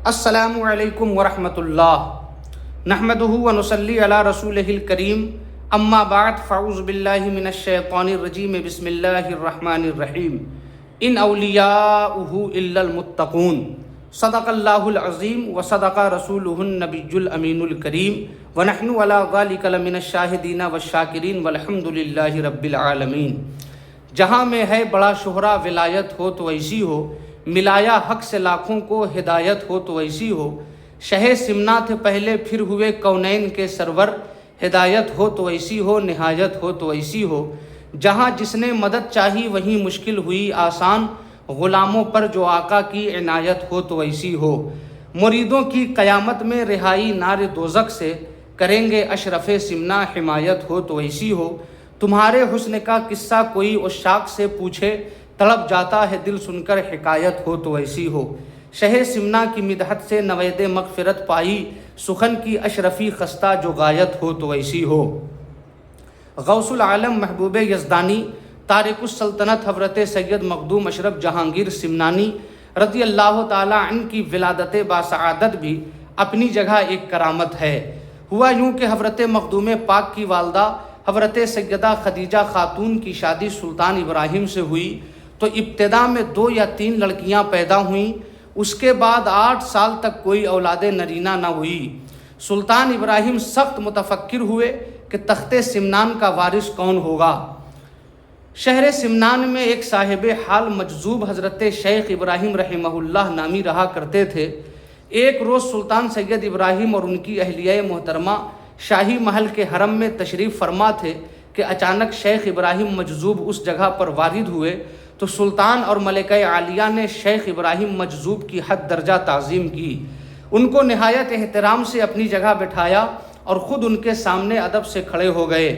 السلام علیکم ورحمۃ اللہ نحمدہ ونصلی علی رسولہ الکریم اما بعد فاعوذ باللہ من الشیطان الرجیم بسم اللہ الرحمن الرحیم ان اولیاؤہ الا المتقون صدق اللہ العظیم وصدق رسولہ النبی الامین الکریم ونحن علی ذلک لمن الشاہدین والشاکرین والحمد للہ رب العالمین۔ جہاں میں ہے بڑا شہرہ ولایت ہو تو ایسی ہو، ملایا حق سے لاکھوں کو ہدایت ہو تو ایسی ہو، شہ سمنا تھے پہلے پھر ہوئے کونین کے سرور، ہدایت ہو تو ایسی ہو نہایت ہو تو ایسی ہو۔ جہاں جس نے مدد چاہی وہیں مشکل ہوئی آسان، غلاموں پر جو آقا کی عنایت ہو تو ایسی ہو۔ مریدوں کی قیامت میں رہائی نار دوزخ سے، کریں گے اشرف سمنا حمایت ہو تو ایسی ہو۔ تمہارے حسن کا قصہ کوئی عشاق سے پوچھے، تڑپ جاتا ہے دل سن کر حکایت ہو تو ایسی ہو۔ شہ سمنا کی مدحت سے نوید مغفرت پائی، سخن کی اشرفی خستہ جو غایت ہو تو ایسی ہو۔ غوث العالم محبوب یزدانی تارک السلطنت حضرت سید مخدوم اشرف جہانگیر سمنانی رضی اللہ تعالیٰ عنہ کی ولادت باسعادت بھی اپنی جگہ ایک کرامت ہے۔ ہوا یوں کہ حضرت مخدوم پاک کی والدہ حضرت سیدہ خدیجہ خاتون کی شادی سلطان ابراہیم سے ہوئی تو ابتدا میں 2 یا 3 لڑکیاں پیدا ہوئیں، اس کے بعد 8 سال تک کوئی اولاد نرینہ نہ ہوئی۔ سلطان ابراہیم سخت متفکر ہوئے کہ تخت سمنان کا وارث کون ہوگا۔ شہر سمنان میں ایک صاحب حال مجذوب حضرت شیخ ابراہیم رحمہ اللہ نامی رہا کرتے تھے۔ ایک روز سلطان سید ابراہیم اور ان کی اہلیہ محترمہ شاہی محل کے حرم میں تشریف فرما تھے کہ اچانک شیخ ابراہیم مجذوب اس جگہ پر وارد ہوئے تو سلطان اور ملکہ عالیہ نے شیخ ابراہیم مجذوب کی حد درجہ تعظیم کی، ان کو نہایت احترام سے اپنی جگہ بٹھایا اور خود ان کے سامنے ادب سے کھڑے ہو گئے۔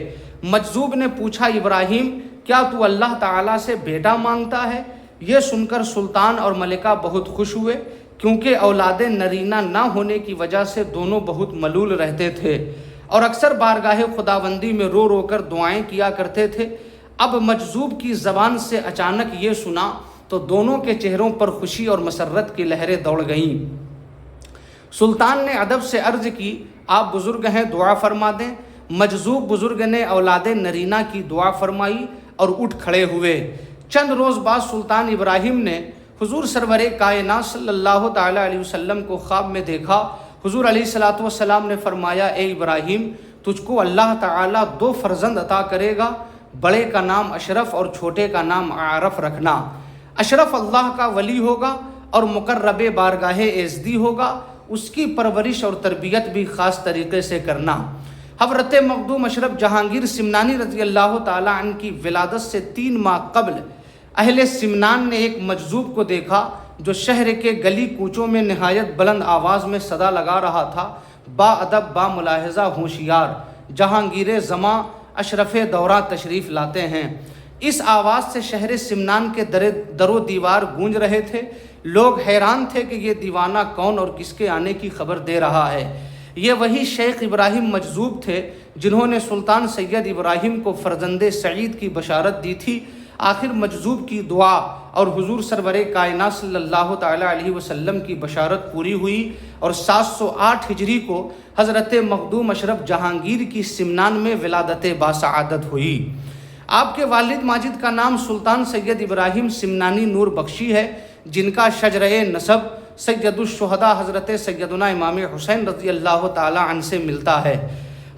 مجذوب نے پوچھا، ابراہیم کیا تو اللہ تعالیٰ سے بیٹا مانگتا ہے؟ یہ سن کر سلطان اور ملکہ بہت خوش ہوئے، کیونکہ اولاد نرینہ نہ ہونے کی وجہ سے دونوں بہت ملول رہتے تھے اور اکثر بارگاہ خداوندی میں رو رو کر دعائیں کیا کرتے تھے۔ اب مجذوب کی زبان سے اچانک یہ سنا تو دونوں کے چہروں پر خوشی اور مسرت کی لہریں دوڑ گئیں۔ سلطان نے ادب سے عرض کی، آپ بزرگ ہیں دعا فرما دیں۔ مجذوب بزرگ نے اولاد نرینہ کی دعا فرمائی اور اٹھ کھڑے ہوئے۔ چند روز بعد سلطان ابراہیم نے حضور سرور کائنات صلی اللہ تعالیٰ علیہ وسلم کو خواب میں دیکھا۔ حضور علیہ الصلوۃ والسلام نے فرمایا، اے ابراہیم تجھ کو اللہ تعالیٰ 2 فرزند عطا کرے گا، بڑے کا نام اشرف اور چھوٹے کا نام عارف رکھنا۔ اشرف اللہ کا ولی ہوگا اور مقرب بارگاہ ایزدی ہوگا، اس کی پرورش اور تربیت بھی خاص طریقے سے کرنا۔ حضرت مخدوم اشرف جہانگیر سمنانی رضی اللہ تعالیٰ عنہ کی ولادت سے 3 ماہ قبل اہل سمنان نے ایک مجذوب کو دیکھا جو شہر کے گلی کوچوں میں نہایت بلند آواز میں صدا لگا رہا تھا، با ادب با ملاحظہ ہوشیار، جہانگیر زماں اشرف دورہ تشریف لاتے ہیں۔ اس آواز سے شہر سمنان کے در و دیوار گونج رہے تھے۔ لوگ حیران تھے کہ یہ دیوانہ کون اور کس کے آنے کی خبر دے رہا ہے۔ یہ وہی شیخ ابراہیم مجذوب تھے جنہوں نے سلطان سید ابراہیم کو فرزند سعید کی بشارت دی تھی۔ آخر مجذوب کی دعا اور حضور سرور کائنات صلی اللہ تعالیٰ علیہ وسلم کی بشارت پوری ہوئی اور 708 ہجری کو حضرت مخدوم اشرف جہانگیر کی سمنان میں ولادت باسعادت ہوئی۔ آپ کے والد ماجد کا نام سلطان سید ابراہیم سمنانی نور بخشی ہے، جن کا شجرہ نسب سید الشہداء حضرت سیدنا امام حسین رضی اللہ تعالیٰ عنہ سے ملتا ہے۔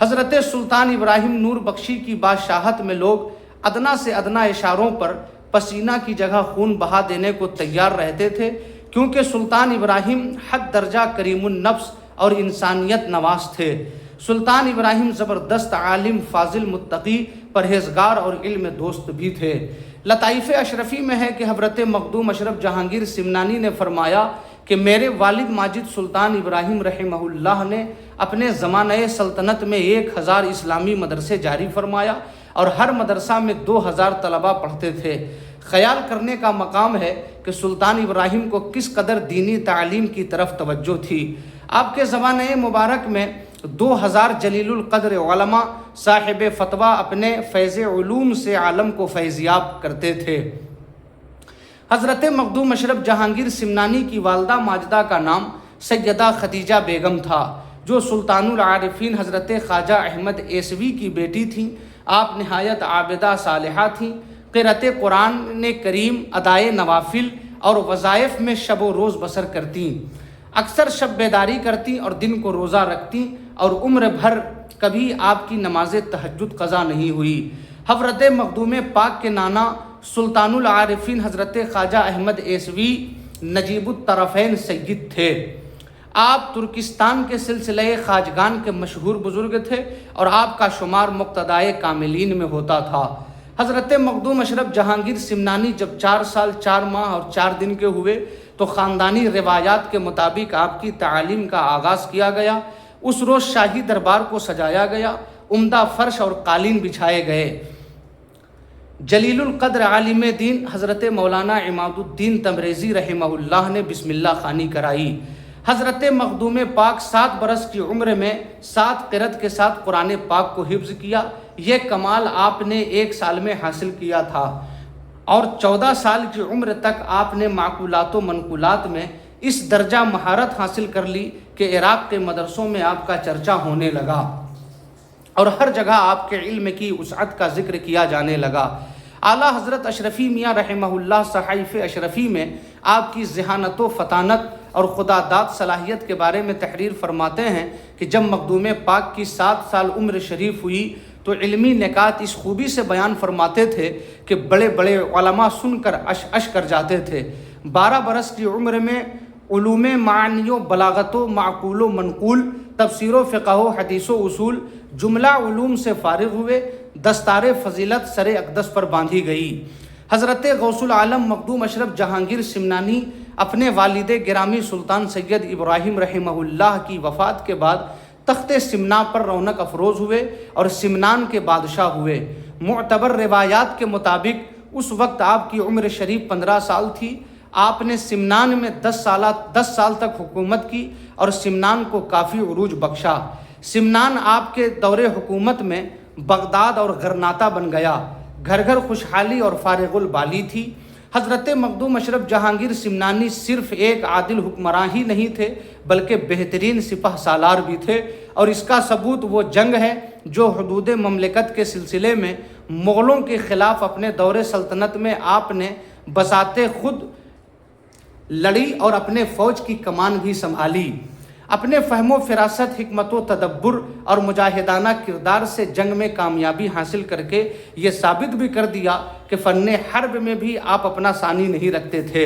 حضرت سلطان ابراہیم نور بخشی کی بادشاہت میں لوگ ادنا سے ادنا اشاروں پر پسینہ کی جگہ خون بہا دینے کو تیار رہتے تھے، کیونکہ سلطان ابراہیم حد درجہ کریم النفس اور انسانیت نواز تھے۔ سلطان ابراہیم زبردست عالم، فاضل، متقی، پرہیزگار اور علم دوست بھی تھے۔ لطائف اشرفی میں ہے کہ حضرت مخدوم اشرف جہانگیر سمنانی نے فرمایا کہ میرے والد ماجد سلطان ابراہیم رحمہ اللہ نے اپنے زمانہ سلطنت میں 1000 اسلامی مدرسے جاری فرمایا اور ہر مدرسہ میں 2000 طلبہ پڑھتے تھے۔ خیال کرنے کا مقام ہے کہ سلطان ابراہیم کو کس قدر دینی تعلیم کی طرف توجہ تھی۔ آپ کے زمانہ مبارک میں 2000 جلیل القدر علماء صاحب فتویٰ اپنے فیض علوم سے عالم کو فیضیاب کرتے تھے۔ حضرت مخدوم اشرف جہانگیر سمنانی کی والدہ ماجدہ کا نام سیدہ خدیجہ بیگم تھا، جو سلطان العارفین حضرت خواجہ احمد عیسوی کی بیٹی تھیں۔ آپ نہایت عابدہ صالحہ تھیں، قرأت قرآن کریم، ادائے نوافل اور وظائف میں شب و روز بسر کرتیں، اکثر شب بیداری کرتیں اور دن کو روزہ رکھتیں، اور عمر بھر کبھی آپ کی نماز تہجد قضا نہیں ہوئی۔ حضرت مخدوم پاک کے نانا سلطان العارفین حضرت خواجہ احمد عیسوی نجیب الطرفین سید تھے۔ آپ ترکستان کے سلسلہ خواجگان کے مشہور بزرگ تھے اور آپ کا شمار مقتدائے کاملین میں ہوتا تھا۔ حضرت مخدوم اشرف جہانگیر سمنانی جب 4 سال 4 ماہ اور 4 دن کے ہوئے تو خاندانی روایات کے مطابق آپ کی تعلیم کا آغاز کیا گیا۔ اس روز شاہی دربار کو سجایا گیا، عمدہ فرش اور قالین بچھائے گئے۔ جلیل القدر عالم دین حضرت مولانا عماد الدین تبریزی رحمہ اللہ نے بسم اللہ خوانی کرائی۔ حضرت مخدوم پاک 7 برس کی عمر میں 7 قرأت کے ساتھ قرآن پاک کو حفظ کیا۔ یہ کمال آپ نے 1 سال میں حاصل کیا تھا، اور 14 سال کی عمر تک آپ نے معقولات و منقولات میں اس درجہ مہارت حاصل کر لی کہ عراق کے مدرسوں میں آپ کا چرچا ہونے لگا اور ہر جگہ آپ کے علم کی وسعت کا ذکر کیا جانے لگا۔ اعلیٰ حضرت اشرفی میاں رحمہ اللہ صحائف اشرفی میں آپ کی ذہانت و فطانت اور خدا داد صلاحیت کے بارے میں تحریر فرماتے ہیں کہ جب مخدوم پاک کی 7 سال عمر شریف ہوئی تو علمی نکات اس خوبی سے بیان فرماتے تھے کہ بڑے بڑے علماء سن کر اش کر جاتے تھے۔ 12 برس کی عمر میں علوم معانی و بلاغت و معقول و منقول، تفسیر و فقہ و حدیث و اصول، جملہ علوم سے فارغ ہوئے۔ دستار فضیلت سر اقدس پر باندھی گئی۔ حضرت غوث العالم مخدوم اشرف جہانگیر سمنانی اپنے والد گرامی سلطان سید ابراہیم رحمہ اللہ کی وفات کے بعد تخت سمنا پر رونق افروز ہوئے اور سمنان کے بادشاہ ہوئے۔ معتبر روایات کے مطابق اس وقت آپ کی عمر شریف 15 سال تھی۔ آپ نے سمنان میں 10 سال تک حکومت کی اور سمنان کو کافی عروج بخشا۔ سمنان آپ کے دور حکومت میں بغداد اور غرناطہ بن گیا۔ گھر گھر خوشحالی اور فارغ البالی تھی۔ حضرت مخدوم اشرف جہانگیر سمنانی صرف ایک عادل حکمراں ہی نہیں تھے بلکہ بہترین سپہ سالار بھی تھے، اور اس کا ثبوت وہ جنگ ہے جو حدود مملکت کے سلسلے میں مغلوں کے خلاف اپنے دور سلطنت میں آپ نے بذات خود لڑی اور اپنے فوج کی کمان بھی سنبھالی۔ اپنے فہم و فراست، حکمت و تدبر اور مجاہدانہ کردار سے جنگ میں کامیابی حاصل کر کے یہ ثابت بھی کر دیا کہ فن حرب میں بھی آپ اپنا ثانی نہیں رکھتے تھے۔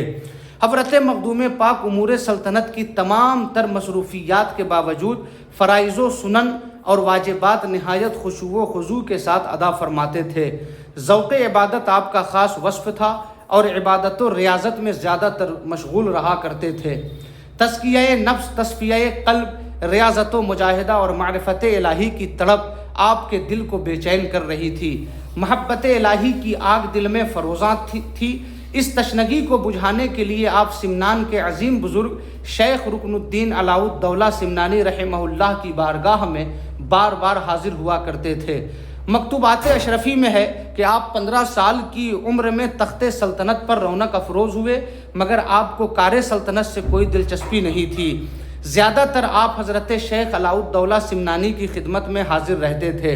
حضرت مخدوم پاک امور سلطنت کی تمام تر مصروفیات کے باوجود فرائض و سنن اور واجبات نہایت خشوع و خضوع کے ساتھ ادا فرماتے تھے۔ ذوق عبادت آپ کا خاص وصف تھا اور عبادت و ریاضت میں زیادہ تر مشغول رہا کرتے تھے۔ تزکیہ نفس، تصفیہ قلب، ریاضت و مجاہدہ اور معرفت الہی کی تڑپ آپ کے دل کو بے چین کر رہی تھی۔ محبت الہی کی آگ دل میں فروزاں تھی۔ اس تشنگی کو بجھانے کے لیے آپ سمنان کے عظیم بزرگ شیخ رکن الدین علاء الدولہ سمنانی رحمہ اللہ کی بارگاہ میں بار بار حاضر ہوا کرتے تھے۔ مکتوبات اشرفی میں ہے کہ آپ 15 سال کی عمر میں تخت سلطنت پر رونق افروز ہوئے، مگر آپ کو کار سلطنت سے کوئی دلچسپی نہیں تھی۔ زیادہ تر آپ حضرت شیخ علاء الدولہ سمنانی کی خدمت میں حاضر رہتے تھے۔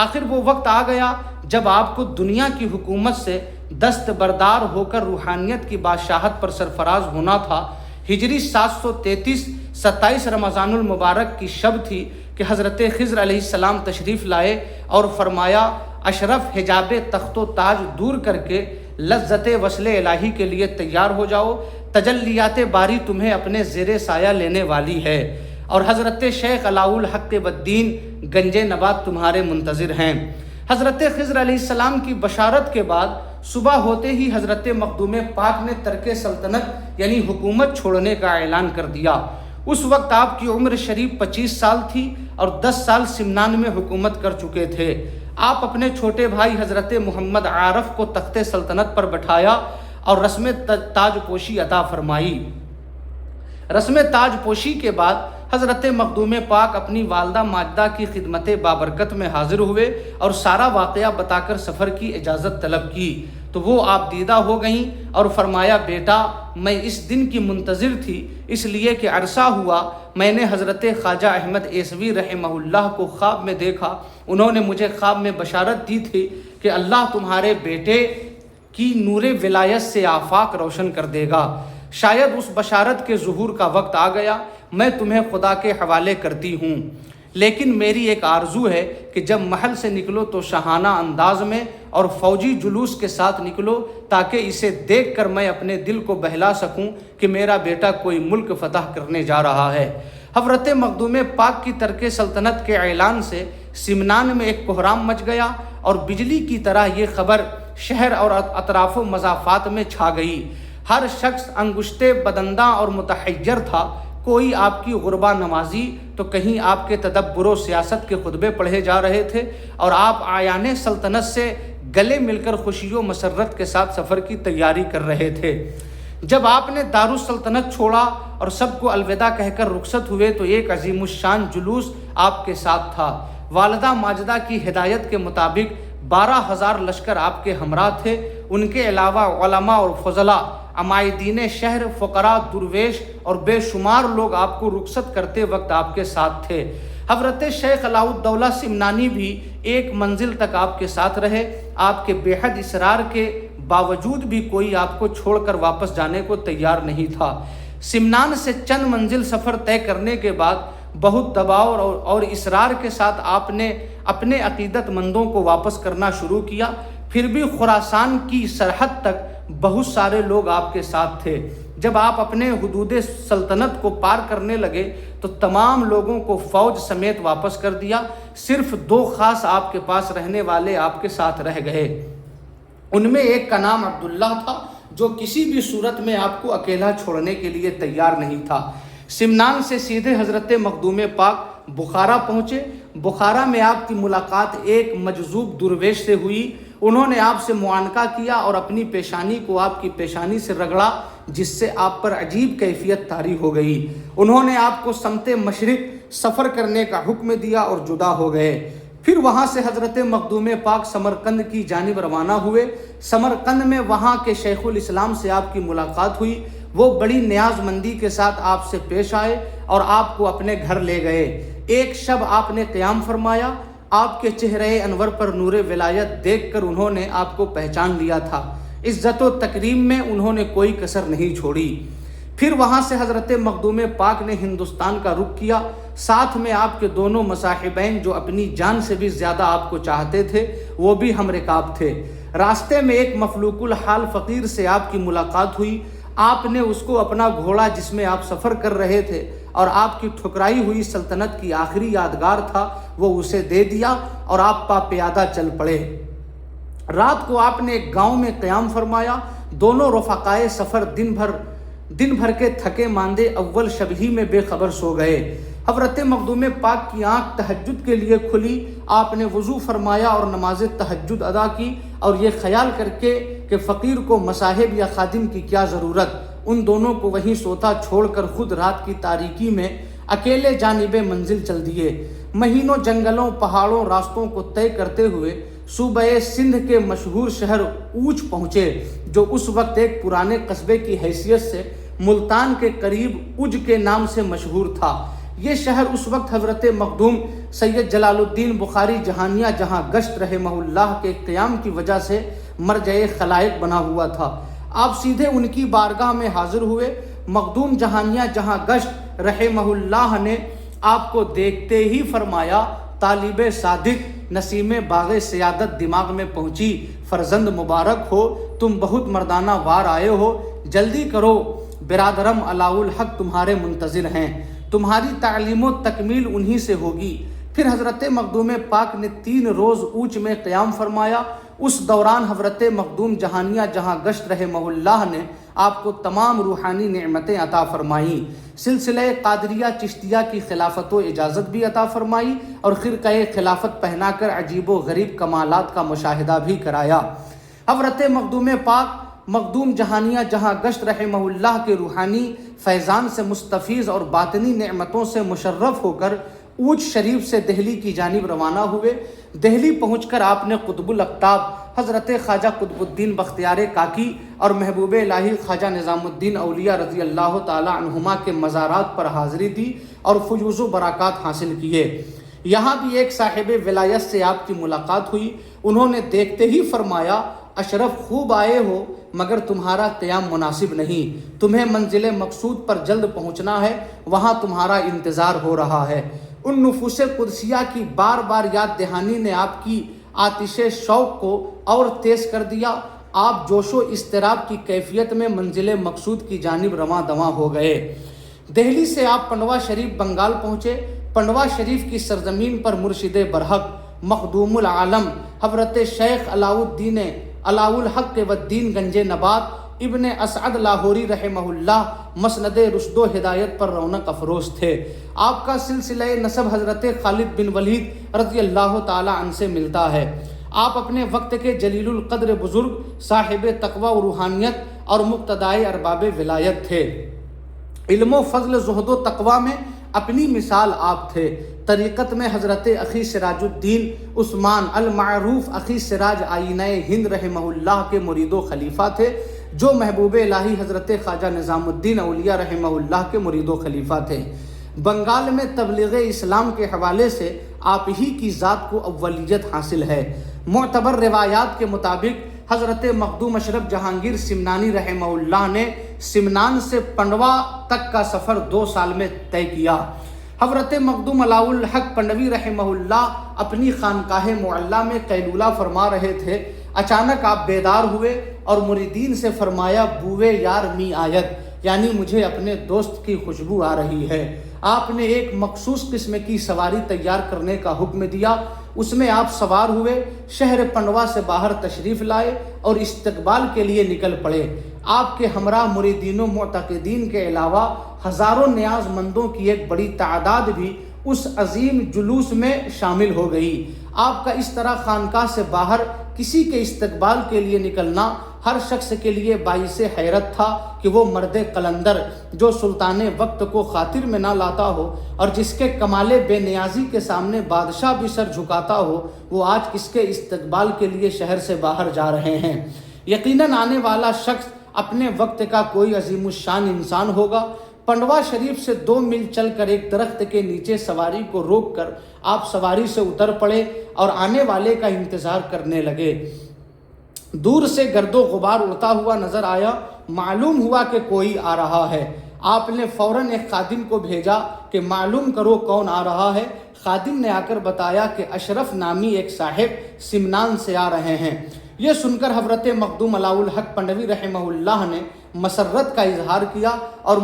آخر وہ وقت آ گیا جب آپ کو دنیا کی حکومت سے دستبردار ہو کر روحانیت کی بادشاہت پر سرفراز ہونا تھا۔ ہجری 733 27 رمضان المبارک کی شب تھی کہ حضرت خضر علیہ السلام تشریف لائے اور فرمایا اشرف حجاب تخت و تاج دور کر کے لذت وصل الہی کے لیے تیار ہو جاؤ، تجلیات باری تمہیں اپنے زیر سایہ لینے والی ہے، اور حضرت شیخ علاء الحق والدین گنج نبات تمہارے منتظر ہیں۔ حضرت خضر علیہ السلام کی بشارت کے بعد صبح ہوتے ہی حضرت مخدوم پاک نے ترک سلطنت یعنی حکومت چھوڑنے کا اعلان کر دیا۔ اس وقت آپ کی عمر شریف 25 سال تھی اور 10 سال سمنان میں حکومت کر چکے تھے۔ آپ اپنے چھوٹے بھائی حضرت محمد عارف کو تخت سلطنت پر بٹھایا اور رسم تاج پوشی عطا فرمائی۔ رسم تاج پوشی کے بعد حضرت مخدوم پاک اپنی والدہ ماجدہ کی خدمت بابرکت میں حاضر ہوئے اور سارا واقعہ بتا کر سفر کی اجازت طلب کی۔ تو وہ آپ دیدہ ہو گئیں اور فرمایا بیٹا میں اس دن کی منتظر تھی، اس لیے کہ عرصہ ہوا میں نے حضرت خواجہ احمد عیسوی رحمہ اللہ کو خواب میں دیکھا۔ انہوں نے مجھے خواب میں بشارت دی تھی کہ اللہ تمہارے بیٹے کی نور ولایت سے آفاق روشن کر دے گا۔ شاید اس بشارت کے ظہور کا وقت آ گیا، میں تمہیں خدا کے حوالے کرتی ہوں، لیکن میری ایک آرزو ہے کہ جب محل سے نکلو تو شاہانہ انداز میں اور فوجی جلوس کے ساتھ نکلو، تاکہ اسے دیکھ کر میں اپنے دل کو بہلا سکوں کہ میرا بیٹا کوئی ملک فتح کرنے جا رہا ہے۔ حضرت مخدوم پاک کی ترک سلطنت کے اعلان سے سمنان میں ایک کوہرام مچ گیا اور بجلی کی طرح یہ خبر شہر اور اطراف و مضافات میں چھا گئی۔ ہر شخص انگشتے بدنداں اور متحیر تھا، کوئی آپ کی غربا نمازی تو کہیں آپ کے تدبر و سیاست کے خطبے پڑھے جا رہے تھے، اور آپ آیان سلطنت سے گلے مل کر خوشی و مسرت کے ساتھ سفر کی تیاری کر رہے تھے۔ جب آپ نے دارالسلطنت چھوڑا اور سب کو الوداع کہہ کر رخصت ہوئے تو ایک عظیم الشان جلوس آپ کے ساتھ تھا۔ والدہ ماجدہ کی ہدایت کے مطابق 12,000 لشکر آپ کے ہمراہ تھے۔ ان کے علاوہ علماء اور فضلاء، عمائدین شہر، فقراء، درویش اور بے شمار لوگ آپ کو رخصت کرتے وقت آپ کے ساتھ تھے۔ حضرت شیخ علاء الدولہ سمنانی بھی ایک منزل تک آپ کے ساتھ رہے۔ آپ کے بے حد اصرار کے باوجود بھی کوئی آپ کو چھوڑ کر واپس جانے کو تیار نہیں تھا۔ سمنان سے چند منزل سفر طے کرنے کے بعد بہت دباؤ اور اصرار کے ساتھ آپ نے اپنے عقیدت مندوں کو واپس کرنا شروع کیا۔ پھر بھی خراسان کی سرحد تک بہت سارے لوگ آپ کے ساتھ تھے۔ جب آپ اپنے حدود سلطنت کو پار کرنے لگے تو تمام لوگوں کو فوج سمیت واپس کر دیا، صرف 2 خاص آپ کے پاس رہنے والے آپ کے ساتھ رہ گئے۔ ان میں ایک کا نام عبداللہ تھا جو کسی بھی صورت میں آپ کو اکیلا چھوڑنے کے لیے تیار نہیں تھا۔ سمنان سے سیدھے حضرت مخدوم پاک بخارا پہنچے۔ بخارا میں آپ کی ملاقات ایک مجذوب درویش سے ہوئی۔ انہوں نے آپ سے معانقہ کیا اور اپنی پیشانی کو آپ کی پیشانی سے رگڑا، جس سے آپ پر عجیب کیفیت طاری ہو گئی۔ انہوں نے آپ کو سمت مشرق سفر کرنے کا حکم دیا اور جدا ہو گئے۔ پھر وہاں سے حضرت مخدوم پاک سمرقند کی جانب روانہ ہوئے۔ سمرقند میں وہاں کے شیخ الاسلام سے آپ کی ملاقات ہوئی۔ وہ بڑی نیاز مندی کے ساتھ آپ سے پیش آئے اور آپ کو اپنے گھر لے گئے۔ ایک شب آپ نے قیام فرمایا۔ آپ کے چہرے انور پر نور ولایت دیکھ کر انہوں نے آپ کو پہچان لیا تھا۔ عزت و تکریم میں انہوں نے کوئی کسر نہیں چھوڑی۔ پھر وہاں سے حضرت مخدوم پاک نے ہندوستان کا رخ کیا۔ ساتھ میں آپ کے دونوں مصاحبین جو اپنی جان سے بھی زیادہ آپ کو چاہتے تھے وہ بھی ہم رکاب تھے۔ راستے میں ایک مفلوق الحال فقیر سے آپ کی ملاقات ہوئی۔ آپ نے اس کو اپنا گھوڑا جس میں آپ سفر کر رہے تھے اور آپ کی ٹھکرائی ہوئی سلطنت کی آخری یادگار تھا وہ اسے دے دیا اور آپ پا پیادہ چل پڑے۔ رات کو آپ نے ایک گاؤں میں قیام فرمایا۔ دونوں رفقائے سفر دن بھر کے تھکے ماندے اول شب ہی میں بے خبر سو گئے۔ حضرت مخدوم پاک کی آنکھ تہجد کے لیے کھلی۔ آپ نے وضو فرمایا اور نماز تہجد ادا کی، اور یہ خیال کر کے کہ فقیر کو مصاحب یا خادم کی کیا ضرورت، ان دونوں کو وہیں سوتا چھوڑ کر خود رات کی تاریکی میں اکیلے جانب منزل چل دیے۔ مہینوں جنگلوں، پہاڑوں، راستوں کو طے کرتے ہوئے صوبہ سندھ کے مشہور شہر اوچ پہنچے، جو اس وقت ایک پرانے قصبے کی حیثیت سے ملتان کے قریب اج کے نام سے مشہور تھا۔ یہ شہر اس وقت حضرت مخدوم سید جلال الدین بخاری جہانیہ جہاں گشت رحمہ اللہ کے قیام کی وجہ سے مرجع خلائق بنا ہوا تھا۔ آپ سیدھے ان کی بارگاہ میں حاضر ہوئے۔ مخدوم جہانیہ جہاں گشت رحمہ اللہ نے آپ کو دیکھتے ہی فرمایا، طالب صادق نسیم باغ سیادت دماغ میں پہنچی، فرزند مبارک ہو، تم بہت مردانہ وار آئے ہو، جلدی کرو، برادرم علاء الحق تمہارے منتظر ہیں، تمہاری تعلیم و تکمیل انہی سے ہوگی۔ پھر حضرت مخدوم پاک نے 3 روز اوچ میں قیام فرمایا۔ اس دوران حضرت مخدوم جہانیہ جہاں گشت رحمہ اللہ نے آپ کو تمام روحانی نعمتیں عطا فرمائیں، سلسلہ قادریہ چشتیہ کی خلافت و اجازت بھی عطا فرمائی، اور خرقہ خلافت پہنا کر عجیب و غریب کمالات کا مشاہدہ بھی کرایا۔ حضرت مخدوم پاک مخدوم جہانیہ جہاں گشت رحمہ اللہ کے روحانی فیضان سے مستفیض اور باطنی نعمتوں سے مشرف ہو کر اوج شریف سے دہلی کی جانب روانہ ہوئے۔ دہلی پہنچ کر آپ نے قطب الاقطاب حضرت خواجہ قطب الدین بختیار کاکی اور محبوب الہی خواجہ نظام الدین اولیاء رضی اللہ تعالی عنہما کے مزارات پر حاضری دی اور فیوز و برکات حاصل کیے۔ یہاں بھی ایک صاحب ولایت سے آپ کی ملاقات ہوئی۔ انہوں نے دیکھتے ہی فرمایا، اشرف خوب آئے ہو مگر تمہارا قیام مناسب نہیں، تمہیں منزل مقصود پر جلد پہنچنا ہے، وہاں تمہارا انتظار ہو رہا ہے۔ ان نفوس قدسیہ کی بار بار یاد دہانی نے آپ کی آتش شوق کو اور تیز کر دیا۔ آپ جوش و اضطراب کی کیفیت میں منزل مقصود کی جانب رواں دواں ہو گئے۔ دہلی سے آپ پنڈوا شریف بنگال پہنچے۔ پنڈوا شریف کی سرزمین پر مرشد برحق مخدوم العالم حضرت شیخ علاء الحق والدین گنج نبات ابن اسعد لاہوری رحمہ اللہ مسند رشد و ہدایت پر رونق افروز تھے۔ آپ کا سلسلہ نسب حضرت خالد بن ولید رضی اللہ تعالی عنہ سے ملتا ہے۔ آپ اپنے وقت کے جلیل القدر بزرگ، صاحب تقوی و روحانیت اور مقتدائے ارباب ولایت تھے۔ علم و فضل، زہد و تقوی میں اپنی مثال آپ تھے۔ طریقت میں حضرت اخی سراج الدین عثمان المعروف اخی سراج آئینہ ہند رحمہ اللہ کے مرید و خلیفہ تھے، جو محبوب الہی حضرت خواجہ نظام الدین اولیاء رحمہ اللہ کے مرید و خلیفہ تھے۔ بنگال میں تبلیغ اسلام کے حوالے سے آپ ہی کی ذات کو اولیت حاصل ہے۔ معتبر روایات کے مطابق حضرت مخدوم اشرف جہانگیر سمنانی رحمہ اللہ نے سمنان سے پنڈوا تک کا سفر 2 سال میں طے کیا۔ حضرت مخدوم علاء الحق پنڈوی رحمہ اللہ اپنی خانقاہ معلیٰ میں قیلولہ فرما رہے تھے۔ اچانک آپ بیدار ہوئے اور مریدین سے فرمایا، بوئے یار می آیت، یعنی مجھے اپنے دوست کی خوشبو آ رہی ہے۔ آپ نے ایک مخصوص قسم کی سواری تیار کرنے کا حکم دیا۔ اس میں آپ سوار ہوئے، شہر پنڈوا سے باہر تشریف لائے اور استقبال کے لیے نکل پڑے۔ آپ کے ہمراہ مریدین و معتقدین کے علاوہ ہزاروں نیاز مندوں کی ایک بڑی تعداد بھی اس عظیم جلوس میں شامل ہو گئی۔ آپ کا اس طرح خانقاہ سے باہر کسی کے استقبال کے لیے نکلنا ہر شخص کے لیے باعث حیرت تھا کہ وہ مرد قلندر جو سلطان وقت کو خاطر میں نہ لاتا ہو اور جس کے کمال بے نیازی کے سامنے بادشاہ بھی سر جھکاتا ہو، وہ آج کس کے استقبال کے لیے شہر سے باہر جا رہے ہیں۔ یقیناً آنے والا شخص اپنے وقت کا کوئی عظیم الشان انسان ہوگا۔ پنڈوا شریف سے 2 میل چل کر ایک درخت کے نیچے سواری کو روک کر آپ سواری سے اتر پڑے اور آنے والے کا انتظار کرنے لگے۔ دور سے گرد و غبار اڑتا ہوا نظر آیا، معلوم ہوا کہ کوئی آ رہا ہے۔ آپ نے فوراً ایک خادم کو بھیجا کہ معلوم کرو کون آ رہا ہے۔ خادم نے آ کر بتایا کہ اشرف نامی ایک صاحب سمنان سے آ رہے ہیں۔ یہ سن کر حضرت مخدوم علاء الحق پنڈوی رحمہ اللہ نے مسرت کا اظہار کیا اور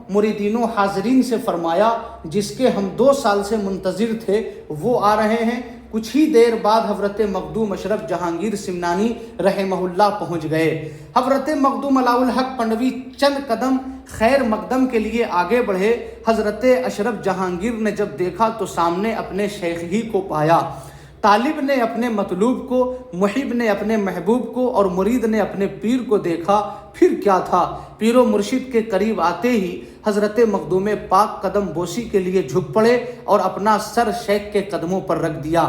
مریدینوں حاضرین سے فرمایا، جس کے ہم 2 سال سے منتظر تھے وہ آ رہے ہیں۔ کچھ ہی دیر بعد حضرت مخدوم اشرف جہانگیر سمنانی رحمہ اللہ پہنچ گئے۔ حضرت مخدوم علاء الحق پنڈوی چند قدم خیر مقدم کے لیے آگے بڑھے۔ حضرت اشرف جہانگیر نے جب دیکھا تو سامنے اپنے شیخ ہی کو پایا۔ طالب نے اپنے مطلوب کو، محب نے اپنے محبوب کو اور مرید نے اپنے پیر کو دیکھا۔ پھر کیا تھا، پیر و مرشد کے قریب آتے ہی حضرت مخدوم پاک قدم بوسی کے لیے جھک پڑے اور اپنا سر شیخ کے قدموں پر رکھ دیا۔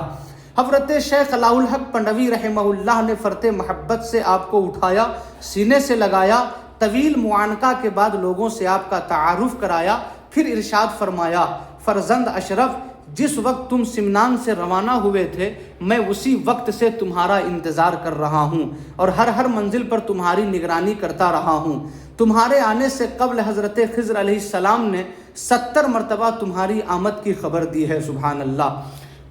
حضرت شیخ علاء الحق پنڈوی رحمہ اللہ نے فرط محبت سے آپ کو اٹھایا، سینے سے لگایا، طویل معانقہ کے بعد لوگوں سے آپ کا تعارف کرایا، پھر ارشاد فرمایا، فرزند اشرف، جس وقت تم سمنان سے روانہ ہوئے تھے میں اسی وقت سے تمہارا انتظار کر رہا ہوں اور ہر منزل پر تمہاری نگرانی کرتا رہا ہوں۔ تمہارے آنے سے قبل حضرت خضر علیہ السلام نے 70 مرتبہ تمہاری آمد کی خبر دی ہے، سبحان اللہ۔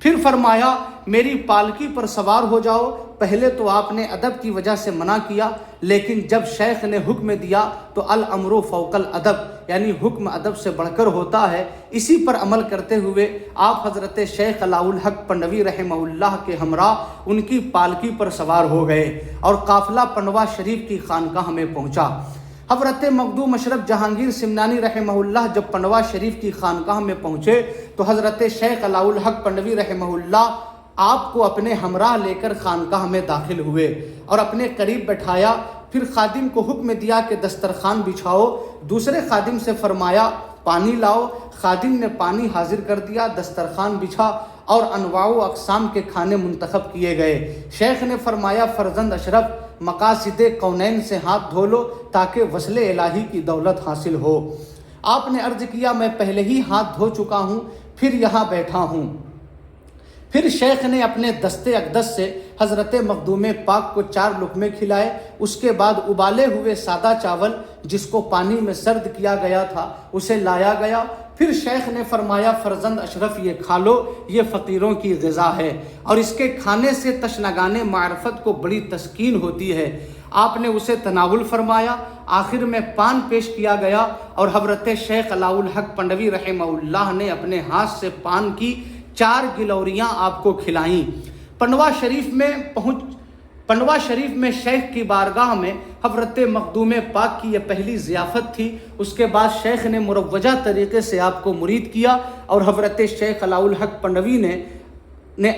پھر فرمایا، میری پالکی پر سوار ہو جاؤ۔ پہلے تو آپ نے ادب کی وجہ سے منع کیا، لیکن جب شیخ نے حکم دیا تو الامر فوق الادب، یعنی حکم ادب سے بڑھ کر ہوتا ہے۔ اسی پر عمل کرتے ہوئے آپ حضرت شیخ علاء الحق پنڈوی رحمہ اللہ کے ہمراہ ان کی پالکی پر سوار ہو گئے اور قافلہ پنڈوا شریف کی خانقاہ میں پہنچا۔ حضرت مخدوم اشرف جہانگیر سمنانی رحمہ اللہ جب پنڈوا شریف کی خانقاہ میں پہنچے تو حضرت شیخ علاء الحق پنڈوی رحمہ اللہ آپ کو اپنے ہمراہ لے کر خانقاہ میں داخل ہوئے اور اپنے قریب بٹھایا۔ پھر خادم کو حکم دیا کہ دسترخوان بچھاؤ۔ دوسرے خادم سے فرمایا، پانی لاؤ۔ خادم نے پانی حاضر کر دیا، دسترخوان بچھا اور انواع و اقسام کے کھانے منتخب کیے گئے۔ شیخ نے فرمایا فرزند اشرف مقاصد کونین سے ہاتھ دھو لو تاکہ وصل الہی کی دولت حاصل ہو۔ آپ نے عرض کیا میں پہلے ہی ہاتھ دھو چکا ہوں، پھر یہاں بیٹھا ہوں۔ پھر شیخ نے اپنے دست اقدس سے حضرت مخدوم پاک کو 4 لقمے کھلائے۔ اس کے بعد ابالے ہوئے سادہ چاول جس کو پانی میں سرد کیا گیا تھا اسے لایا گیا۔ پھر شیخ نے فرمایا فرزند اشرف یہ کھا لو، یہ فقیروں کی غذا ہے اور اس کے کھانے سے تشنگان معرفت کو بڑی تسکین ہوتی ہے۔ آپ نے اسے تناول فرمایا۔ آخر میں پان پیش کیا گیا اور حضرت شیخ علاء الحق پنڈوی رحمہ اللہ نے اپنے ہاتھ سے پان کی 4 گلوریاں آپ کو کھلائیں۔ پنڈوا شریف میں شیخ کی بارگاہ میں حضرت مخدوم پاک کی یہ پہلی ضیافت تھی۔ اس کے بعد شیخ نے مروجہ طریقے سے آپ کو مرید کیا اور حضرت شیخ علاء الحق پنڈوی نے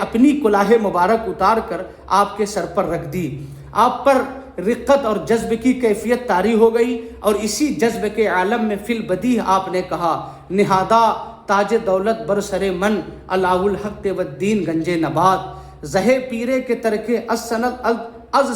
اپنی کلاه مبارک اتار کر آپ کے سر پر رکھ دی۔ آپ پر رقت اور جذب کی کیفیت طاری ہو گئی اور اسی جذب کے عالم میں فی البدیہہ آپ نے کہا نہادہ تاج دولت بر سر من علاء الحق والدین گنج نبات زہے پیرے کے ترکے از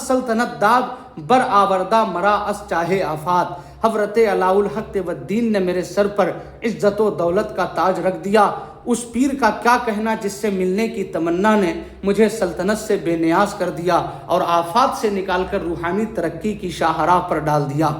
سلطنت داد بر آوردہ مرا از چاہے آفات۔ حضرت علاء الحق والدین نے میرے سر پر عزت و دولت کا تاج رکھ دیا۔ اس پیر کا کیا کہنا جس سے ملنے کی تمنا نے مجھے سلطنت سے بے نیاز کر دیا اور آفات سے نکال کر روحانی ترقی کی شاہراہ پر ڈال دیا۔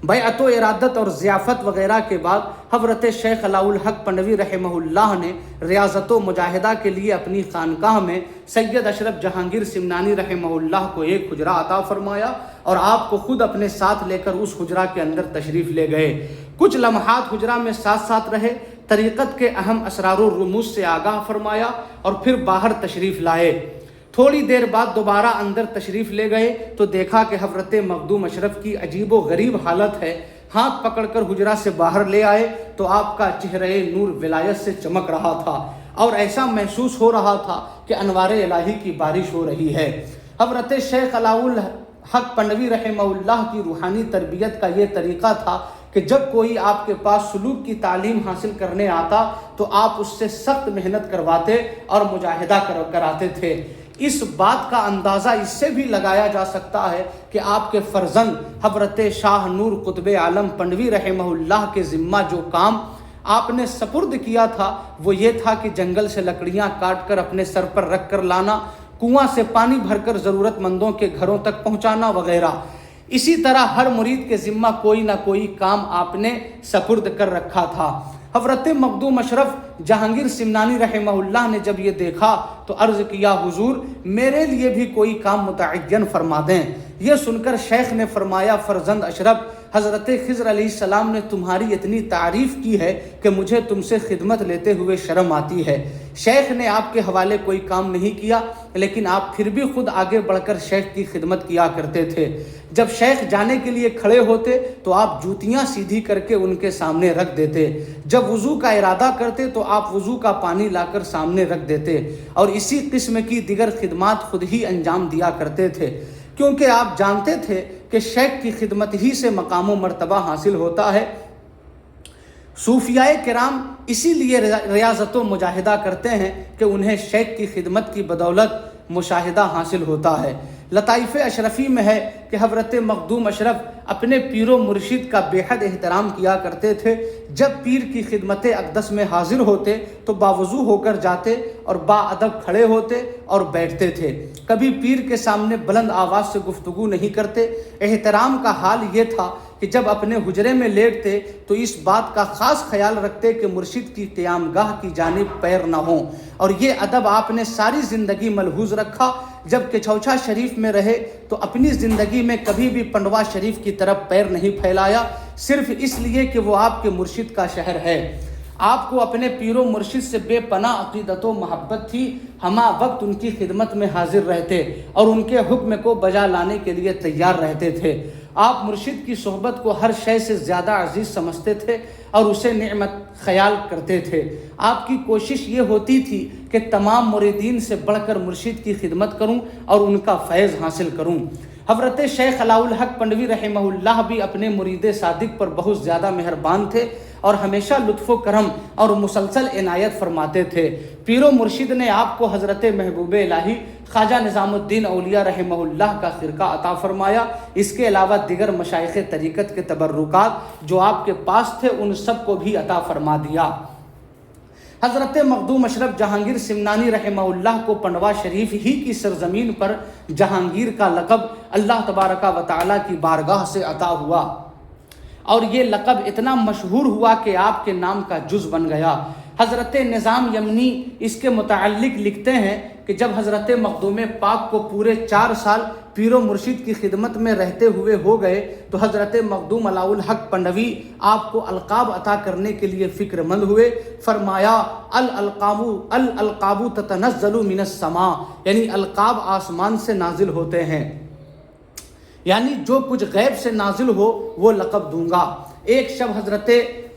بیعت و ارادت اور ضیافت وغیرہ کے بعد حضرت شیخ علاء الحق پنڈوی رحمہ اللہ نے ریاضت و مجاہدہ کے لیے اپنی خانقاہ میں سید اشرف جہانگیر سمنانی رحمہ اللہ کو ایک حجرہ عطا فرمایا اور آپ کو خود اپنے ساتھ لے کر اس حجرہ کے اندر تشریف لے گئے۔ کچھ لمحات حجرہ میں ساتھ رہے، طریقت کے اہم اسرار و رموز سے آگاہ فرمایا اور پھر باہر تشریف لائے۔ تھوڑی دیر بعد دوبارہ اندر تشریف لے گئے تو دیکھا کہ حضرت مخدوم اشرف کی عجیب و غریب حالت ہے۔ ہاتھ پکڑ کر حجرہ سے باہر لے آئے تو آپ کا چہرہ نور ولایت سے چمک رہا تھا اور ایسا محسوس ہو رہا تھا کہ انوار الہی کی بارش ہو رہی ہے۔ حضرت شیخ علاء الحق پنڈوی رحمہ اللہ کی روحانی تربیت کا یہ طریقہ تھا کہ جب کوئی آپ کے پاس سلوک کی تعلیم حاصل کرنے آتا تو آپ اس سے سخت محنت کرواتے اور مجاہدہ کراتے تھے۔ اس بات کا اندازہ اس سے بھی لگایا جا سکتا ہے کہ آپ کے فرزند حضرت شاہ نور قطب عالم پنڈوی رحمہ اللہ کے ذمہ جو کام آپ نے سپرد کیا تھا وہ یہ تھا کہ جنگل سے لکڑیاں کاٹ کر اپنے سر پر رکھ کر لانا، کنواں سے پانی بھر کر ضرورت مندوں کے گھروں تک پہنچانا وغیرہ۔ اسی طرح ہر مرید کے ذمہ کوئی نہ کوئی کام آپ نے سپرد کر رکھا تھا۔ حضرت مخدوم اشرف جہانگیر سمنانی رحمہ اللہ نے جب یہ دیکھا تو عرض کیا حضور میرے لیے بھی کوئی کام متعین فرما دیں۔ یہ سن کر شیخ نے فرمایا فرزند اشرف حضرت خضر علیہ السلام نے تمہاری اتنی تعریف کی ہے کہ مجھے تم سے خدمت لیتے ہوئے شرم آتی ہے۔ شیخ نے آپ کے حوالے کوئی کام نہیں کیا لیکن آپ پھر بھی خود آگے بڑھ کر شیخ کی خدمت کیا کرتے تھے۔ جب شیخ جانے کے لیے کھڑے ہوتے تو آپ جوتیاں سیدھی کر کے ان کے سامنے رکھ دیتے۔ جب وضو کا ارادہ کرتے تو آپ وضو کا پانی لا کر سامنے رکھ دیتے اور اسی قسم کی دیگر خدمات خود ہی انجام دیا کرتے تھے، کیونکہ آپ جانتے تھے کہ شیخ کی خدمت ہی سے مقام و مرتبہ حاصل ہوتا ہے۔ صوفیائے کرام اسی لیے ریاضت و مجاہدہ کرتے ہیں کہ انہیں شیخ کی خدمت کی بدولت مشاہدہ حاصل ہوتا ہے۔ لطائف اشرفی میں ہے کہ حضرت مخدوم اشرف اپنے پیر و مرشد کا بے حد احترام کیا کرتے تھے۔ جب پیر کی خدمت اقدس میں حاضر ہوتے تو باوضو ہو کر جاتے اور با ادب کھڑے ہوتے اور بیٹھتے تھے۔ کبھی پیر کے سامنے بلند آواز سے گفتگو نہیں کرتے۔ احترام کا حال یہ تھا کہ جب اپنے حجرے میں لیٹتے تو اس بات کا خاص خیال رکھتے کہ مرشد کی قیام گاہ کی جانب پیر نہ ہوں، اور یہ ادب آپ نے ساری زندگی ملحوظ رکھا۔ جب کچوچھا شریف میں رہے تو اپنی زندگی میں کبھی بھی پنڈوا شریف کی طرف پیر نہیں پھیلایا، صرف اس لیے کہ وہ آپ کے مرشد کا شہر ہے۔ آپ کو اپنے پیر و مرشد سے بے پناہ عقیدت و محبت تھی، ہمہ وقت ان کی خدمت میں حاضر رہتے اور ان کے حکم کو بجا لانے کے لیے تیار رہتے تھے۔ آپ مرشد کی صحبت کو ہر شے سے زیادہ عزیز سمجھتے تھے اور اسے نعمت خیال کرتے تھے۔ آپ کی کوشش یہ ہوتی تھی کہ تمام مریدین سے بڑھ کر مرشد کی خدمت کروں اور ان کا فیض حاصل کروں۔ حضرت شیخ علاء الحق پنڈوی رحمہ اللہ بھی اپنے مرید صادق پر بہت زیادہ مہربان تھے اور ہمیشہ لطف و کرم اور مسلسل عنایت فرماتے تھے۔ پیر و مرشد نے آپ کو حضرت محبوب الہی خواجہ نظام الدین اولیاء رحمہ اللہ کا خرقہ عطا فرمایا۔ اس کے علاوہ دیگر مشائخ طریقت کے تبرکات جو آپ کے پاس تھے ان سب کو بھی عطا فرما دیا۔ حضرت مخدوم اشرف جہانگیر سمنانی رحمہ اللہ کو پنڈوا شریف ہی کی سرزمین پر جہانگیر کا لقب اللہ تبارک و تعالیٰ کی بارگاہ سے عطا ہوا، اور یہ لقب اتنا مشہور ہوا کہ آپ کے نام کا جز بن گیا۔ حضرت نظام یمنی اس کے متعلق لکھتے ہیں کہ جب حضرت مخدوم پاک کو پورے 4 سال پیر و مرشد کی خدمت میں رہتے ہوئے ہو گئے تو حضرت مخدوم علاء الحق پنڈوی آپ کو القاب عطا کرنے کے لیے فکر مند ہوئے۔ فرمایا الالقاب تتنزل من السماء، یعنی القاب آسمان سے نازل ہوتے ہیں، یعنی جو کچھ غیب سے نازل ہو وہ لقب دوں گا۔ ایک شب حضرت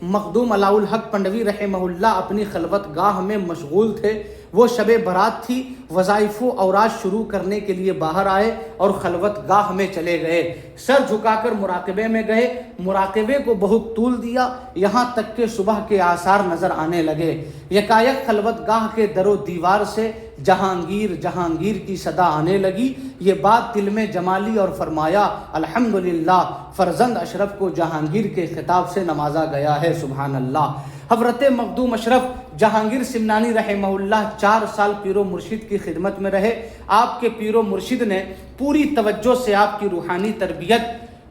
مخدوم علاء الحق پنڈوی رحمہ اللہ اپنی خلوت گاہ میں مشغول تھے۔ وہ شب برات تھی، وظائف و اوراد شروع کرنے کے لیے باہر آئے اور خلوت گاہ میں چلے گئے۔ سر جھکا کر مراقبے میں گئے، مراقبے کو بہت طول دیا، یہاں تک کہ صبح کے آثار نظر آنے لگے۔ یکایک خلوت گاہ کے در و دیوار سے جہانگیر جہانگیر کی صدا آنے لگی۔ یہ بات دل میں جما لی اور فرمایا الحمدللہ، فرزند اشرف کو جہانگیر کے خطاب سے نوازا گیا ہے، سبحان اللہ۔ حضرت مخدوم اشرف جہانگیر سمنانی رحمہ اللہ 4 سال پیر و مرشد کی خدمت میں رہے۔ آپ کے پیر و مرشد نے پوری توجہ سے آپ کی روحانی تربیت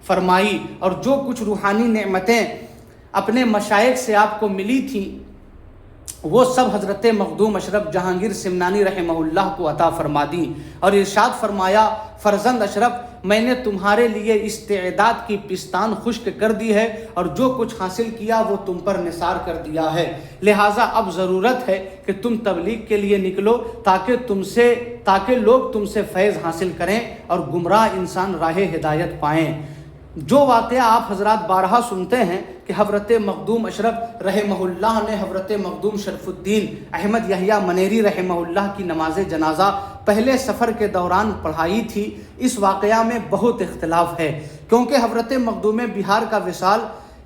فرمائی، اور جو کچھ روحانی نعمتیں اپنے مشائخ سے آپ کو ملی تھیں وہ سب حضرت مخدوم اشرف جہانگیر سمنانی رحمہ اللہ کو عطا فرما دی، اور ارشاد فرمایا فرزند اشرف، میں نے تمہارے لیے استعداد کی پستان خشک کر دی ہے، اور جو کچھ حاصل کیا وہ تم پر نثار کر دیا ہے، لہٰذا اب ضرورت ہے کہ تم تبلیغ کے لیے نکلو تاکہ لوگ تم سے فیض حاصل کریں اور گمراہ انسان راہ ہدایت پائیں۔ جو واقعہ آپ حضرات بارہا سنتے ہیں کہ حضرت مخدوم اشرف رحمہ اللہ نے حضرت مخدوم شرف الدین احمد یحییٰ منیری رحمہ اللہ کی نماز جنازہ پہلے سفر کے دوران پڑھائی تھی، اس واقعہ میں بہت اختلاف ہے، کیونکہ حضرت مخدوم بہار کا وصال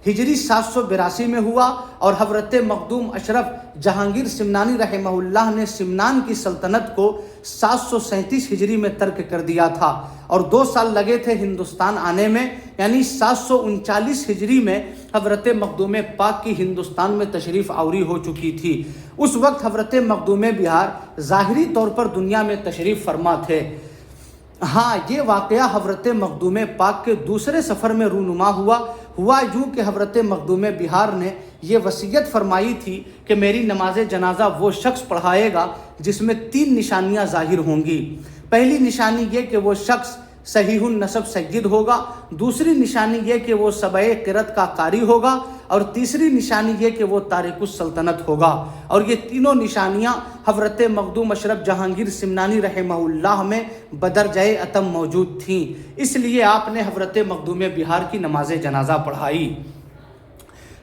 ہجری 782 میں ہوا، اور حضرت مخدوم اشرف جہانگیر سمنانی رحمہ اللہ نے سمنان کی سلطنت کو 737 ہجری میں ترک کر دیا تھا، اور 2 سال لگے تھے ہندوستان آنے میں، یعنی 739 ہجری میں حضرت مخدوم پاک کی ہندوستان میں تشریف آوری ہو چکی تھی۔ اس وقت حضرت مخدوم بہار ظاہری طور پر دنیا میں تشریف فرما تھے۔ ہاں، یہ واقعہ حضرت مخدوم پاک کے دوسرے سفر میں رونما ہوا یوں کہ حضرت مخدوم بہار نے یہ وصیت فرمائی تھی کہ میری نماز جنازہ وہ شخص پڑھائے گا جس میں 3 نشانیاں ظاہر ہوں گی۔ پہلی نشانی یہ کہ وہ شخص صحیح النسب سید ہوگا، دوسری نشانی یہ کہ وہ سبع قرأت کا قاری ہوگا، اور تیسری نشانی یہ کہ وہ تارک السلطنت ہوگا، اور یہ تینوں نشانیاں حضرت مخدوم اشرف جہانگیر سمنانی رحمہ اللہ میں بدرجۂ اتم موجود تھیں، اس لیے آپ نے حضرت مخدوم بہار کی نماز جنازہ پڑھائی۔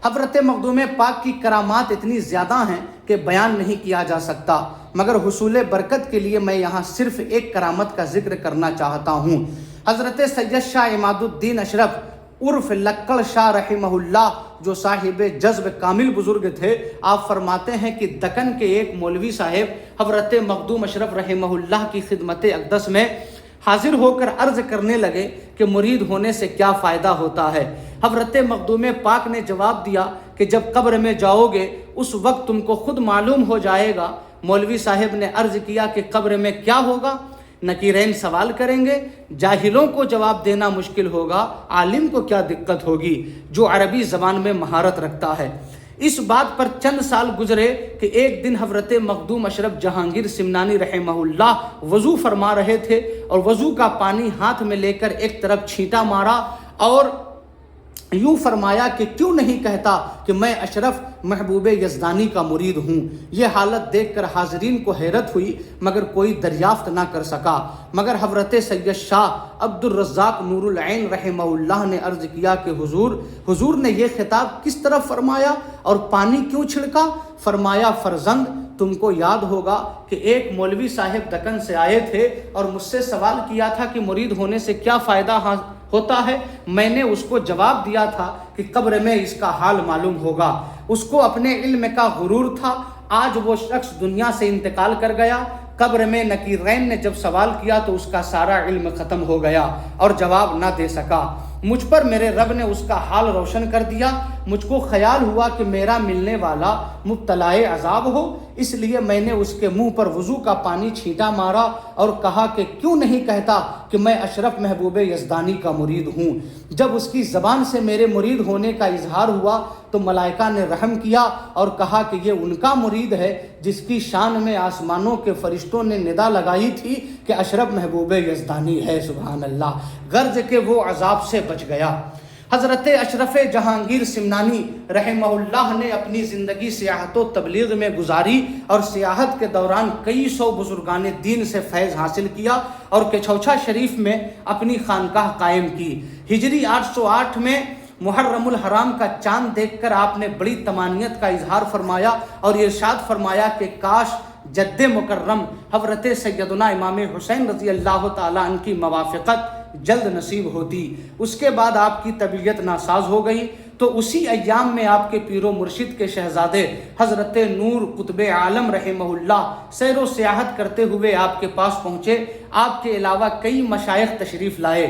حضرت مخدوم پاک کی کرامات اتنی زیادہ ہیں کہ بیان نہیں کیا جا سکتا، مگر حصول برکت کے لیے میں یہاں صرف ایک کرامت کا ذکر کرنا چاہتا ہوں۔ حضرت سید شاہ عماد الدین اشرف عرف لکڑ شاہ رحمہ اللہ جو صاحب جذب کامل بزرگ تھے، آپ فرماتے ہیں کہ دکن کے ایک مولوی صاحب حضرت مخدوم اشرف رحمہ اللہ کی خدمت اقدس میں حاضر ہو کر عرض کرنے لگے کہ مرید ہونے سے کیا فائدہ ہوتا ہے۔ حضرت مخدوم پاک نے جواب دیا کہ جب قبر میں جاؤ گے اس وقت تم کو خود معلوم ہو جائے گا۔ مولوی صاحب نے عرض کیا کہ قبر میں کیا ہوگا؟ نکیرین سوال کریں گے، جاہلوں کو جواب دینا مشکل ہوگا، عالم کو کیا دقت ہوگی جو عربی زبان میں مہارت رکھتا ہے۔ اس بات پر چند سال گزرے کہ ایک دن حضرت مخدوم اشرف جہانگیر سمنانی رحمہ اللہ وضو فرما رہے تھے، اور وضو کا پانی ہاتھ میں لے کر ایک طرف چھینٹا مارا اور یوں فرمایا کہ کیوں نہیں کہتا کہ میں اشرف محبوب یزدانی کا مرید ہوں۔ یہ حالت دیکھ کر حاضرین کو حیرت ہوئی، مگر کوئی دریافت نہ کر سکا، مگر حضرت سید شاہ عبد الرزاق نور العین رحمہ اللہ نے عرض کیا کہ حضور نے یہ خطاب کس طرف فرمایا اور پانی کیوں چھڑکا؟ فرمایا فرزند تم کو یاد ہوگا کہ ایک مولوی صاحب دکن سے آئے تھے اور مجھ سے سوال کیا تھا کہ مرید ہونے سے کیا فائدہ ہوتا ہے. میں نے اس کو جواب دیا تھا کہ قبر میں اس کا حال معلوم ہوگا. اس کو اپنے علم کا غرور تھا. آج وہ شخص دنیا سے انتقال کر گیا. قبر میں نکیرین نے جب سوال کیا تو اس کا سارا علم ختم ہو گیا اور جواب نہ دے سکا. مجھ پر میرے رب نے اس کا حال روشن کر دیا. مجھ کو خیال ہوا کہ میرا ملنے والا مبتلا عذاب ہو، اس لیے میں نے اس کے منہ پر وضو کا پانی چھینٹا مارا اور کہا کہ کیوں نہیں کہتا کہ میں اشرف محبوب یزدانی کا مرید ہوں. جب اس کی زبان سے میرے مرید ہونے کا اظہار ہوا تو ملائکہ نے رحم کیا اور کہا کہ یہ ان کا مرید ہے جس کی شان میں آسمانوں کے فرشتوں نے ندا لگائی تھی کہ اشرف محبوب یزدانی ہے. سبحان اللہ. غرض کہ وہ عذاب سے بچ گیا. حضرت اشرف جہانگیر سمنانی رحمہ اللہ نے اپنی زندگی سیاحت و تبلیغ میں گزاری اور سیاحت کے دوران کئی سو بزرگان دین سے فیض حاصل کیا اور کچھوچھا شریف میں اپنی خانقاہ قائم کی. ہجری 808 میں محرم الحرام کا چاند دیکھ کر آپ نے بڑی تمانیت کا اظہار فرمایا اور ارشاد فرمایا کہ کاش جد مکرم حضرت سیدنا امام حسین رضی اللہ تعالیٰ عنہ کی موافقت جلد نصیب ہوتی. اس کے بعد آپ کی طبیعت ناساز ہو گئی تو اسی ایام میں آپ کے پیر و مرشد کے شہزادے حضرت نور قطب عالم رحمہ اللہ سیر و سیاحت کرتے ہوئے آپ کے پاس پہنچے. آپ کے علاوہ کئی مشائخ تشریف لائے.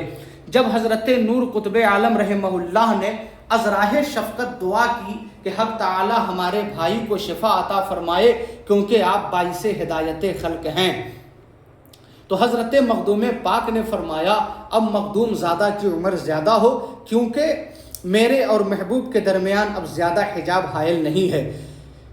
جب حضرت نور قطب عالم رحمہ اللہ نے ازراہ شفقت دعا کی کہ حق تعالی ہمارے بھائی کو شفا عطا فرمائے کیونکہ آپ باعث ہدایت خلق ہیں، تو حضرت مخدوم پاک نے فرمایا اب مخدوم زادہ کی عمر زیادہ ہو کیونکہ میرے اور محبوب کے درمیان اب زیادہ حجاب حائل نہیں ہے.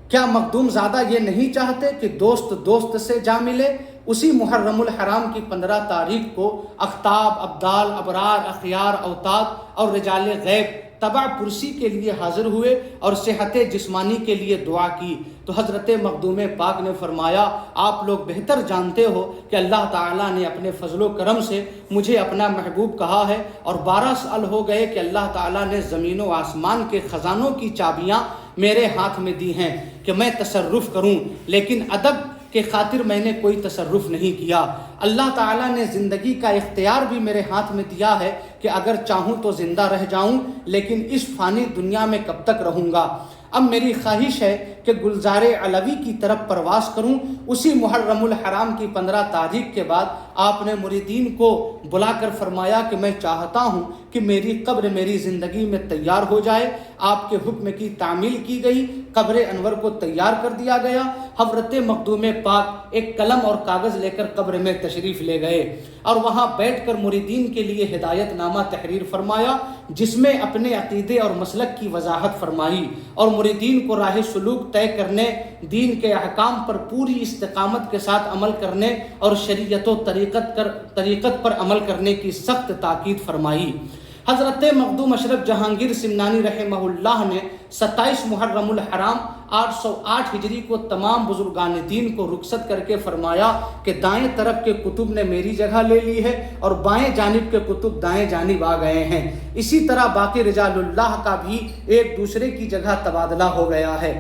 کیا مخدوم زادہ یہ نہیں چاہتے کہ دوست دوست سے جا ملے؟ اسی محرم الحرام کی 15 تاریخ کو اختاب، ابدال، ابرار، اخیار، اوتاد اور رجال غیب تبع پرسی کے لیے حاضر ہوئے اور صحت جسمانی کے لیے دعا کی. تو حضرت مخدوم پاک نے فرمایا آپ لوگ بہتر جانتے ہو کہ اللہ تعالیٰ نے اپنے فضل و کرم سے مجھے اپنا محبوب کہا ہے اور 12 سال ہو گئے کہ اللہ تعالیٰ نے زمین و آسمان کے خزانوں کی چابیاں میرے ہاتھ میں دی ہیں کہ میں تصرف کروں، لیکن ادب کے خاطر میں نے کوئی تصرف نہیں کیا. اللہ تعالیٰ نے زندگی کا اختیار بھی میرے ہاتھ میں دیا ہے کہ اگر چاہوں تو زندہ رہ جاؤں، لیکن اس فانی دنیا میں کب تک رہوں گا. اب میری خواہش ہے کہ گلزار علوی کی طرف پرواز کروں. اسی محرم الحرام کی 15 تاریخ کے بعد آپ نے مریدین کو بلا کر فرمایا کہ میں چاہتا ہوں کہ میری قبر میری زندگی میں تیار ہو جائے. آپ کے حکم کی تعمیل کی گئی. قبر انور کو تیار کر دیا گیا. حضرت مخدوم پاک ایک قلم اور کاغذ لے کر قبر میں تشریف لے گئے اور وہاں بیٹھ کر مریدین کے لیے ہدایت نامہ تحریر فرمایا جس میں اپنے عقیدے اور مسلک کی وضاحت فرمائی اور مریدین کو راہ سلوک طے کرنے، دین کے احکام پر پوری استقامت کے ساتھ عمل کرنے اور شریعت و طریقت پر عمل کرنے کی سخت تاکید فرمائی. حضرت مخدوم اشرف جہانگیر سمنانی رحمہ اللہ نے 27 محرم الحرام 808 ہجری کو تمام بزرگان دین کو رخصت کر کے فرمایا کہ دائیں طرف کے کتب نے میری جگہ لے لی ہے اور بائیں جانب کے کتب دائیں جانب آ گئے ہیں. اسی طرح باقی رجال اللہ کا بھی ایک دوسرے کی جگہ تبادلہ ہو گیا ہے.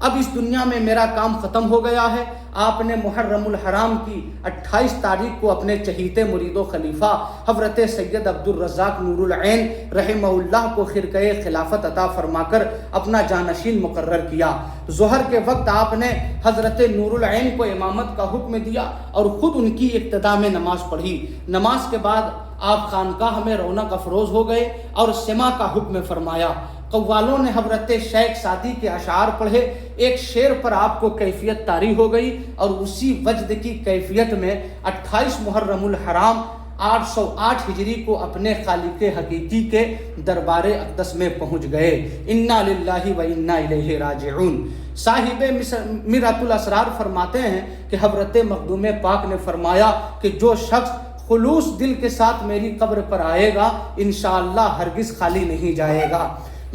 اب اس دنیا میں میرا کام ختم ہو گیا ہے. آپ نے محرم الحرام کی 28 تاریخ کو اپنے چہیتے مرید و خلیفہ حضرت سید عبد الرزاق نور العین رحمہ اللہ کو خرقہ خلافت عطا فرما کر اپنا جانشین مقرر کیا. ظہر کے وقت آپ نے حضرت نور العین کو امامت کا حکم دیا اور خود ان کی ابتدا میں نماز پڑھی. نماز کے بعد آپ خانقاہ میں رونق افروز ہو گئے اور سما کا حکم فرمایا. قوالوں نے حضرت شیخ سعدی کے اشعار پڑھے. ایک شعر پر آپ کو کیفیت طاری ہو گئی اور اسی وجد کی کیفیت میں 28 محرم الحرام 808 ہجری کو اپنے خالق حقیقی کے دربار اقدس میں پہنچ گئے. انا للہ و انا الیہ راجعون. صاحب مرات الاسرار فرماتے ہیں کہ حضرت مخدوم پاک نے فرمایا کہ جو شخص خلوص دل کے ساتھ میری قبر پر آئے گا انشاءاللہ ہرگز خالی نہیں جائے گا.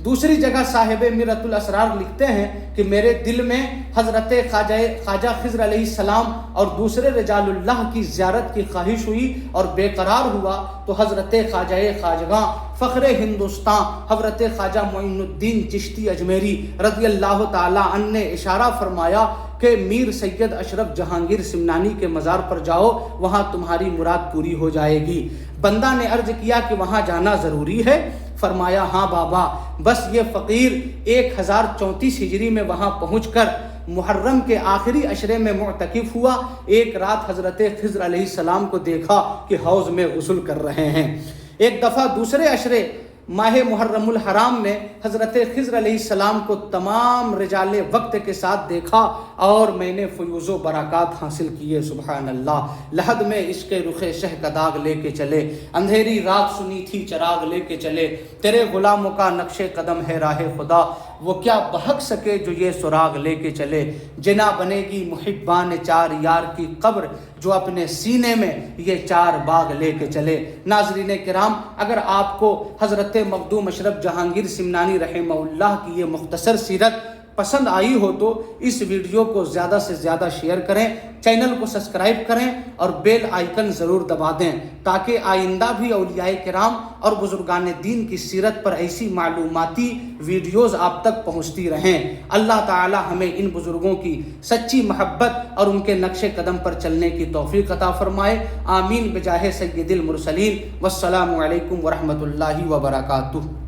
دوسری جگہ صاحب مرۃ الاسرار لکھتے ہیں کہ میرے دل میں حضرت خواجہ خضر علیہ السلام اور دوسرے رجال اللہ کی زیارت کی خواہش ہوئی اور بے قرار ہوا، تو حضرت خواجہ خواجگاں فخر ہندوستان حضرت خواجہ معین الدین چشتی اجمیری رضی اللہ تعالی عنہ نے اشارہ فرمایا کہ میر سید اشرف جہانگیر سمنانی کے مزار پر جاؤ، وہاں تمہاری مراد پوری ہو جائے گی۔ بندہ نے عرض کیا کہ وہاں جانا ضروری ہے؟ فرمایا ہاں بابا، بس یہ فقیر 1034 ہجری میں وہاں پہنچ کر محرم کے آخری عشرے میں معتکف ہوا۔ ایک رات حضرت خضر علیہ السلام کو دیکھا کہ حوض میں غسل کر رہے ہیں۔ ایک دفعہ دوسرے عشرے ماہ محرم الحرام میں حضرت خضر علیہ السلام کو تمام رجال وقت کے ساتھ دیکھا اور میں نے فیوز و برکات حاصل کیے۔ سبحان اللہ۔ لحد میں عشق رخ شہ کا داغ لے کے چلے، اندھیری رات سنی تھی چراغ لے کے چلے، تیرے غلاموں کا نقش قدم ہے راہ خدا، وہ کیا بہک سکے جو یہ سراغ لے کے چلے، جنا بنے گی محبان چار یار کی قبر جو اپنے سینے میں یہ چار باغ لے کے چلے۔ ناظرین کرام، اگر آپ کو حضرت مخدوم اشرف جہانگیر سمنانی رحمہ اللہ کی یہ مختصر سیرت پسند آئی ہو تو اس ویڈیو کو زیادہ سے زیادہ شیئر کریں، چینل کو سبسکرائب کریں اور بیل آئیکن ضرور دبا دیں تاکہ آئندہ بھی اولیاء کرام اور بزرگان دین کی سیرت پر ایسی معلوماتی ویڈیوز آپ تک پہنچتی رہیں۔ اللہ تعالی ہمیں ان بزرگوں کی سچی محبت اور ان کے نقش قدم پر چلنے کی توفیق عطا فرمائے۔ آمین بجاہ سید المرسلین۔ والسلام علیکم ورحمۃ اللہ وبرکاتہ۔